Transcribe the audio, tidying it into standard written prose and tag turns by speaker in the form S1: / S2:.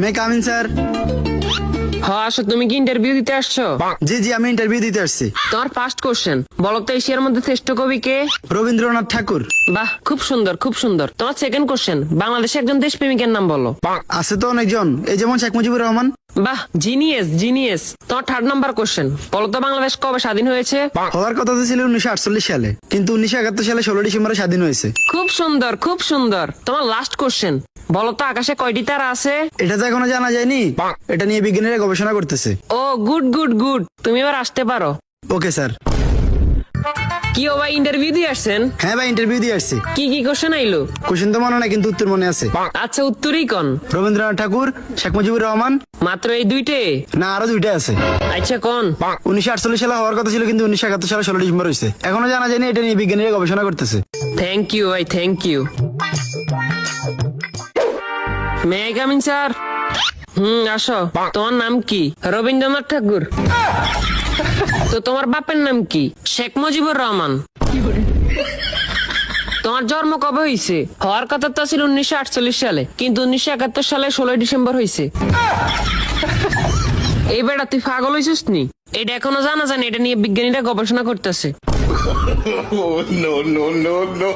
S1: মে come in sir.
S2: হ্যাঁ আসো, তুমি কি ইন্টারভিউ দিতে আসছো?
S1: জি জি, আমি ইন্টারভিউ দিতে আসছি।
S2: তোমার ফার্স্ট কোশ্চেন বলো তো, এশিয়ার মধ্যে শ্রেষ্ঠ কবি কে?
S1: রবীন্দ্রনাথ ঠাকুর।
S2: বাহ, খুব সুন্দর খুব সুন্দর। তোমার সেকেন্ড কোশ্চেন, বাংলাদেশে একজন দেশপ্রেমিকের নাম বলো।
S1: আছে তো অনেকজন, এই যেমন শেখ মুজিবুর রহমান।
S2: বাহ, জিনিয়াস জিনিয়াস। তোমার থার্ড নাম্বার কোশ্চেন, বলো তো বাংলাদেশ কবে স্বাধীন হয়েছে?
S1: হওয়ার কথা তো ছিল 1948 সালে, কিন্তু 1971 সালে 16 ডিসেম্বরে স্বাধীন হয়েছে।
S2: খুব সুন্দর খুব সুন্দর। তোমার লাস্ট কোশ্চেন, বলো তো আকাশে কয়টি তারা আছে?
S1: এটা তো এখনো জানা যায়নি, এটা নিয়ে বিজ্ঞানীরা গবেষণা করতেছে।
S2: ও গুড গুড গুড, তুমি এবার আসতে পারো।
S1: Okay sir.
S2: কি ও ভাই, ইন্টারভিউ দিয়ে আসছেন?
S1: হ্যাঁ ভাই, ইন্টারভিউ দিয়ে আসছি।
S2: কি কি কোশ্চেন আইলো?
S1: কোশ্চেন তো মনে নাই, কিন্তু উত্তর মনে আছে।
S2: আচ্ছা, উত্তরই কোন?
S1: রবীন্দ্রনাথ ঠাকুর, শেখ মুজিবুর রহমান।
S2: মাত্র এই দুইটে?
S1: না, আরো দুইটা আছে।
S2: আচ্ছা কোন?
S1: 1948 সালে হওয়ার কথা ছিল, কিন্তু 1971 সালে 16 ডিসেম্বর হয়েছে। এখনো জানা যায়নি, এটা নিয়ে বিজ্ঞানীরা গবেষণা করতেছে।
S2: থ্যাংক ইউ ভাই, thank you. May come in sir? আসো। তোমার নাম কি? রবীন্দ্রনাথ ঠাকুর। তো তোমার বাপের নাম কি? শেখ মুজিবুর রহমান। তোমার জন্ম কবে হয়েছে? হওয়ার কথা তো ছিল 1948 সালে, কিন্তু 1971 সালে 16 ডিসেম্বর হয়েছে। এই বেটা, তুই পাগল হয়েছিস নি? এটা এখনো জানা জানি, এটা নিয়ে বিজ্ঞানীরা গবেষণা করতেছে।
S3: Oh, no, no, no, no.